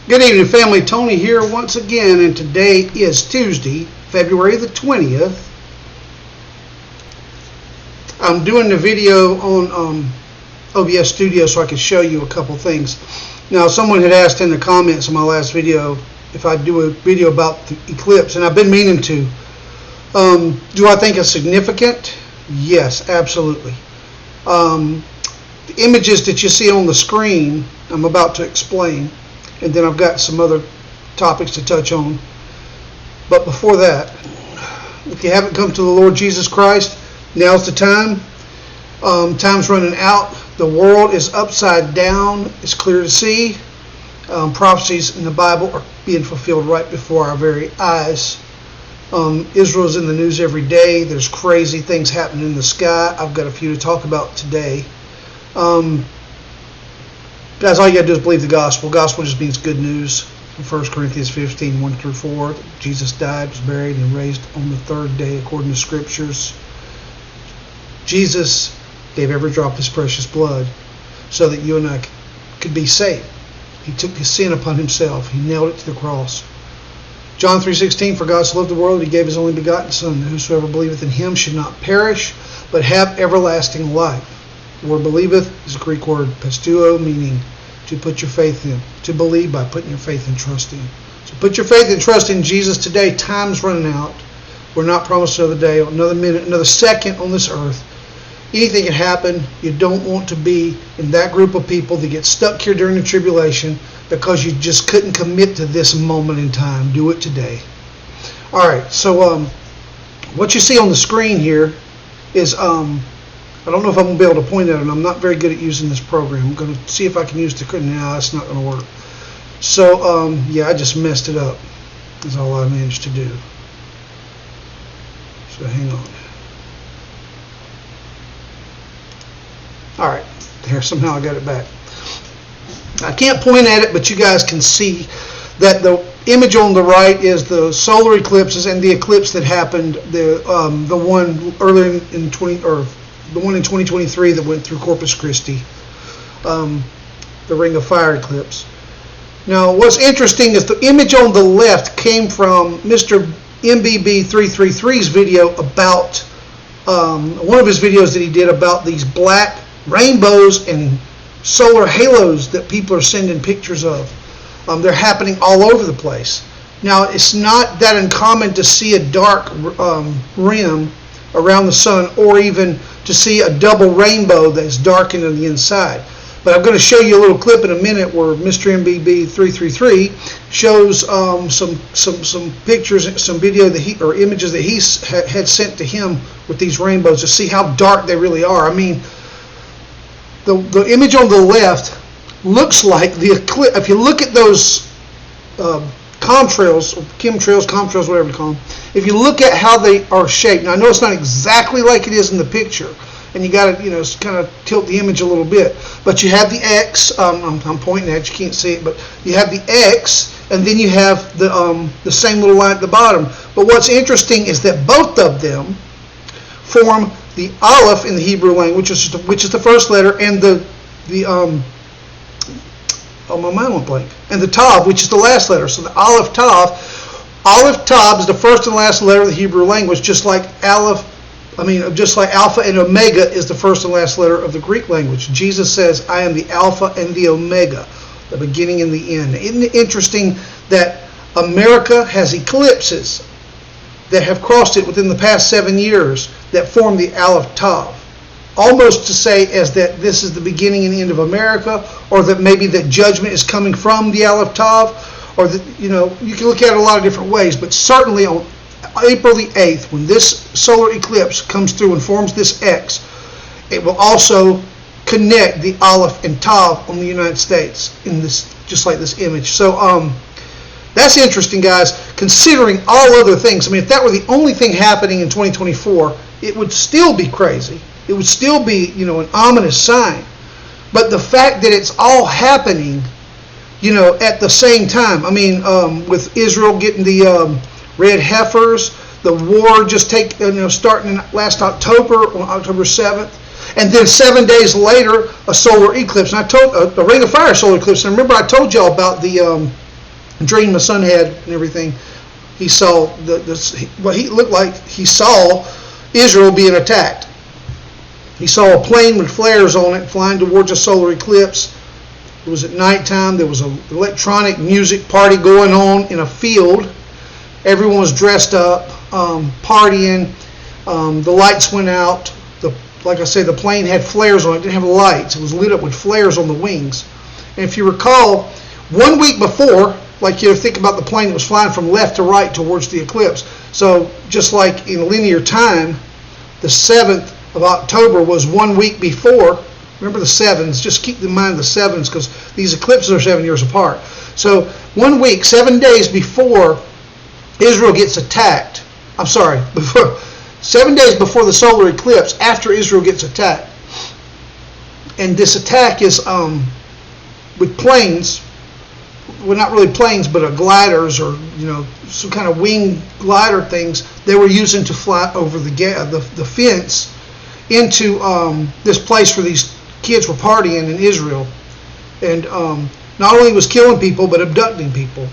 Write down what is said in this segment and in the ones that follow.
Good evening, family. Tony here once again, and today is Tuesday, February the 20th. I'm doing the video on OBS Studio so I can show you a couple things. Now, someone had asked in the comments on my last video if I'd do a video about the eclipse, and I've been meaning to. Do I think it's significant? Yes, absolutely. The images that you see on the screen, I'm about to explain. And then I've got some other topics to touch on. But before that, if you haven't come to the Lord Jesus Christ, now's the time. Time's running out. The world is upside down. It's clear to see. Prophecies in the Bible are being fulfilled right before our very eyes. Israel's in the news every day. There's crazy things happening in the sky. I've got a few to talk about today. Guys, all you got to do is believe the gospel. Gospel just means good news. In 1 Corinthians 15, 1 through 4, Jesus died, was buried, and raised on the third day according to Scriptures. Jesus gave every drop of His precious blood so that you and I could be saved. He took His sin upon Himself. He nailed it to the cross. John 3:16, for God so loved the world, He gave His only begotten Son, that whosoever believeth in Him should not perish, but have everlasting life. The word believeth is a Greek word pisteuo, meaning to put your faith in, to believe by putting your faith and trust in. So put your faith and trust in Jesus today. Time's running out. We're not promised another day, another minute, another second on this earth. Anything can happen. You don't want to be in that group of people that get stuck here during the tribulation because you just couldn't commit to this moment in time. Do it today. All right, so what you see on the screen here is I don't know if I'm going to be able to point at it, and I'm not very good at using this program. I'm going to see if I can use the... No, that's not going to work. So, yeah, I just messed it up. That's all I managed to do. So, hang on. All right. There, somehow I got it back. I can't point at it, but you guys can see that the image on the right is the solar eclipses and the eclipse that happened, the one earlier in the one in 2023 that went through Corpus Christi, the Ring of Fire eclipse. Now, what's interesting is the image on the left came from Mr. MBB333's video about, one of his videos that he did about these black rainbows and solar halos that people are sending pictures of. They're happening all over the place. Now, it's not that uncommon to see a dark rim around the sun, or even to see a double rainbow that's darkened on the inside. But I'm going to show you a little clip in a minute where Mr. MBB333 shows some pictures, some video that or images that he had sent to him with these rainbows to see how dark they really are. I mean, the image on the left looks like the eclipse. If you look at those contrails, or chemtrails, contrails, whatever you call them, if you look at how they are shaped, now I know it's not exactly like it is in the picture, and you got to, kind of tilt the image a little bit, but you have the X, I'm pointing at it, you can't see it, but you have the X, and then you have the same little line at the bottom. But what's interesting is that both of them form the Aleph in the Hebrew language, which is the first letter, and my mind went blank. And the Tav, which is the last letter. So the Aleph Tav. Aleph Tav is the first and last letter of the Hebrew language, just like Alpha and Omega is the first and last letter of the Greek language. Jesus says, I am the Alpha and the Omega, the beginning and the end. Isn't it interesting that America has eclipses that have crossed it within the past 7 years that form the Aleph Tav? Almost to say as that this is the beginning and end of America, or that maybe that judgment is coming from the Aleph Tav, or that, you can look at it a lot of different ways, but certainly on April the 8th, when this solar eclipse comes through and forms this X, it will also connect the Aleph and Tav on the United States in this, just like this image. So that's interesting, guys, considering all other things. I mean, if that were the only thing happening in 2024, it would still be crazy. It would still be, an ominous sign. But the fact that it's all happening, at the same time. I mean, with Israel getting the red heifers, the war just starting last October, on October 7th. And then 7 days later, a solar eclipse. And I told a Ring of Fire solar eclipse. And remember, I told y'all about the dream the son had and everything, he saw what he looked like. He saw Israel being attacked. He saw a plane with flares on it flying towards a solar eclipse. It was at nighttime. There was an electronic music party going on in a field. Everyone was dressed up, partying. The lights went out. Like I said, the plane had flares on it. It didn't have lights. It was lit up with flares on the wings. And if you recall, 1 week before, like you think about the plane that was flying from left to right towards the eclipse. So just like in linear time, the 7th of October was 1 week before. Remember the sevens. Just keep in mind the sevens because these eclipses are 7 years apart. So 1 week, 7 days before Israel gets attacked. I'm sorry, 7 days before the solar eclipse, after Israel gets attacked. And this attack is with planes. Well, not really planes, but gliders or some kind of wing glider things they were using to fly over the fence into this place where these kids were partying in Israel, and not only was killing people but abducting people.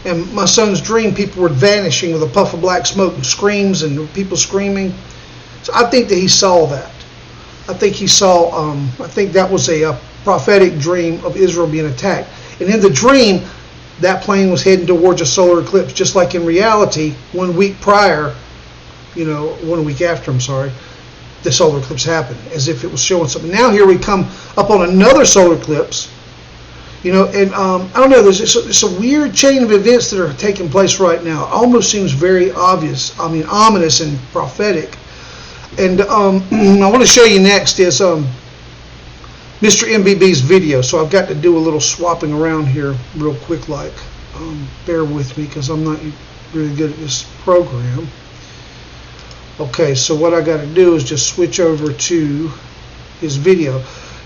And my son's dream, people were vanishing with a puff of black smoke and screams and people screaming. So I think that he saw that. I think he saw. I think that was a prophetic dream of Israel being attacked. And in the dream, that plane was heading towards a solar eclipse, just like in reality, 1 week prior, 1 week after, the solar eclipse happened, as if it was showing something. Now here we come up on another solar eclipse, and I don't know, it's a weird chain of events that are taking place right now. It almost seems very obvious, ominous and prophetic. And I want to show you next is Mr. MBB's video. So I've got to do a little swapping around here real quick, bear with me because I'm not really good at this program. Okay, so what I got to do is just switch over to his video.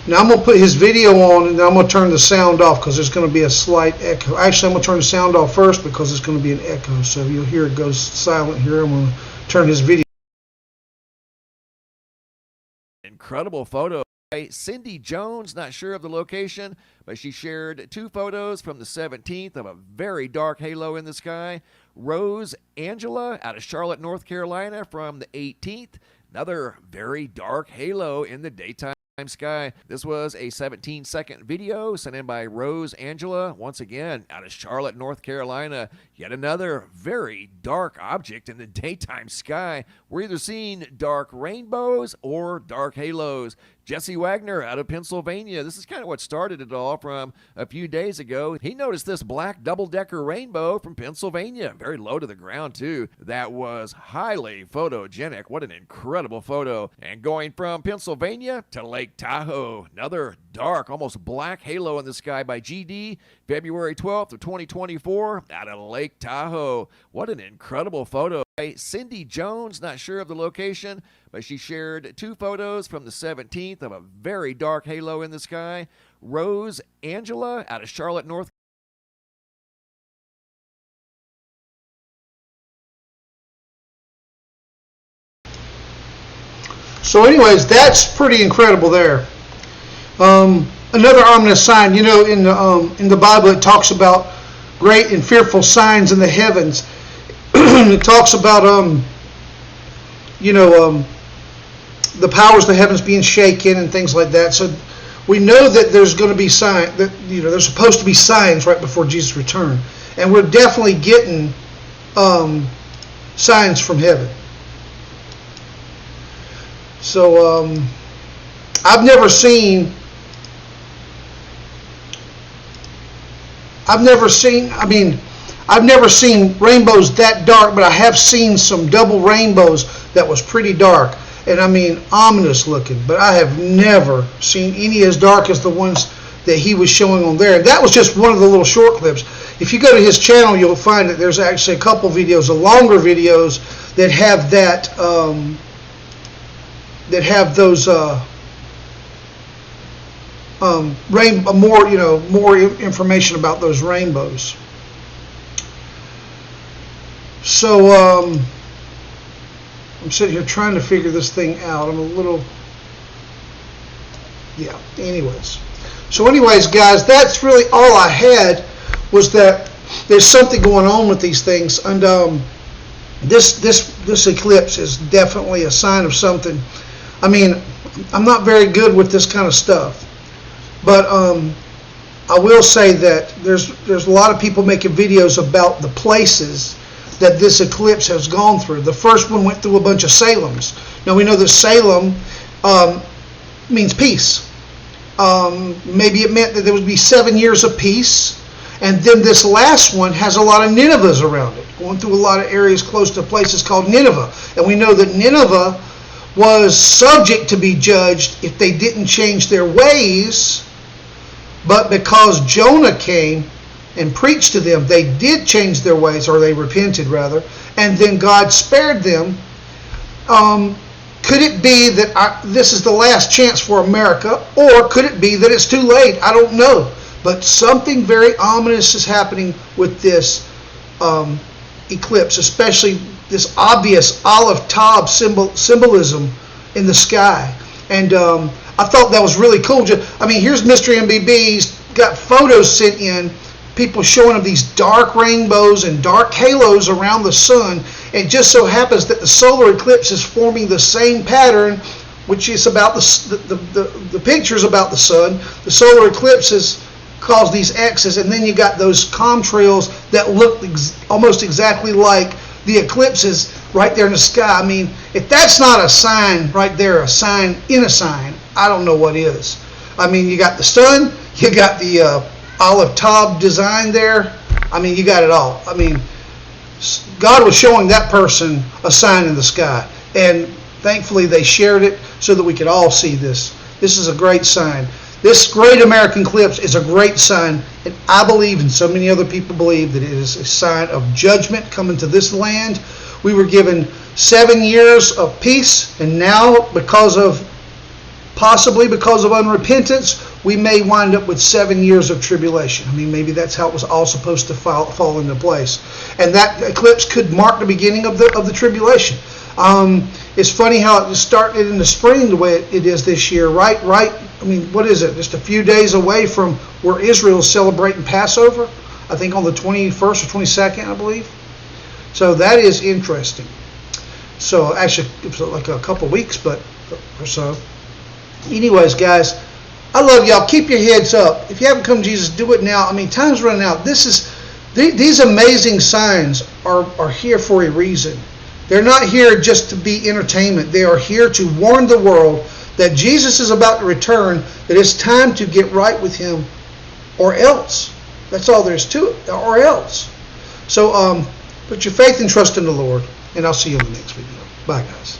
Now I'm going to put his video on and then I'm going to turn the sound off because there's going to be a slight echo. Actually, I'm going to turn the sound off first because it's going to be an echo. So you'll hear it goes silent here. I'm going to turn his video. Incredible photo. Cindy Jones, not sure of the location, but she shared 2 photos from the 17th of a very dark halo in the sky. Rose Angela out of Charlotte, North Carolina from the 18th, another very dark halo in the daytime sky. This was a 17-second video sent in by Rose Angela, once again out of Charlotte, North Carolina. Yet another very dark object in the daytime sky. We're either seeing dark rainbows or dark halos. Jesse Wagner out of Pennsylvania. This is kind of what started it all from a few days ago. He noticed this black double-decker rainbow from Pennsylvania. Very low to the ground, too. That was highly photogenic. What an incredible photo. And going from Pennsylvania to Lake Tahoe. Another dark, almost black halo in the sky by GD. February 12th of 2024 out of Lake Tahoe. What an incredible photo. Cindy Jones, not sure of the location, but she shared 2 photos from the 17th of a very dark halo in the sky. Rose Angela out of Charlotte, North So anyways, that's pretty incredible there. Another ominous sign, in the Bible it talks about great and fearful signs in the heavens. It talks about the powers of the heavens being shaken and things like that. So we know that there's going to be there's supposed to be signs right before Jesus' return, and we're definitely getting signs from heaven. So I've never seen rainbows that dark, but I have seen some double rainbows that was pretty dark, and ominous looking, but I have never seen any as dark as the ones that he was showing on there. And that was just one of the little short clips. If you go to his channel, you'll find that there's actually a couple videos, the longer videos that have those more information about those rainbows. So I'm sitting here trying to figure this thing out. I'm a little, anyways. So anyways, guys, that's really all I had, was that there's something going on with these things, and this eclipse is definitely a sign of something. I mean, I'm not very good with this kind of stuff, but I will say that there's a lot of people making videos about the places that this eclipse has gone through. The first one went through a bunch of Salems. Now we know that Salem means peace. Maybe it meant that there would be 7 years of peace. And then this last one has a lot of Ninevehs around it, going through a lot of areas close to places called Nineveh. And we know that Nineveh was subject to be judged if they didn't change their ways. But because Jonah came and preached to them, they did change their ways, or they repented rather, and then God spared them. Could it be that this is the last chance for America, or could it be that it's too late? I don't know. But something very ominous is happening with this eclipse, especially this obvious olive Taub symbolism in the sky. And I thought that was really cool. I mean, here's Mystery MBB. He's got photos sent in, people showing him these dark rainbows and dark halos around the sun. It just so happens that the solar eclipse is forming the same pattern, which is about the pictures about the sun. The solar eclipses cause these X's, and then you got those contrails that look almost exactly like the eclipses right there in the sky. I mean, if that's not a sign right there, a sign in a sign, I don't know what is. I mean, you got the sun, you got the olive Taub design there. I mean, you got it all. I mean, God was showing that person a sign in the sky, and thankfully they shared it so that we could all see this. This is a great sign. This great American eclipse is a great sign, and I believe, and so many other people believe, that it is a sign of judgment coming to this land. We were given 7 years of peace, and now possibly because of unrepentance, we may wind up with 7 years of tribulation. I mean, maybe that's how it was all supposed to fall into place. And that eclipse could mark the beginning of the tribulation. It's funny how it started in the spring the way it is this year, right? I mean, what is it? Just a few days away from where Israel is celebrating Passover. I think on the 21st or 22nd, I believe. So that is interesting. So actually, it was like a couple weeks, or so. Anyways, guys, I love y'all. Keep your heads up. If you haven't come to Jesus, do it now. I mean, time's running out. These amazing signs are here for a reason. They're not here just to be entertainment. They are here to warn the world that Jesus is about to return, that it's time to get right with him, or else. That's all there is to it, or else. So put your faith and trust in the Lord, and I'll see you in the next video. Bye, guys.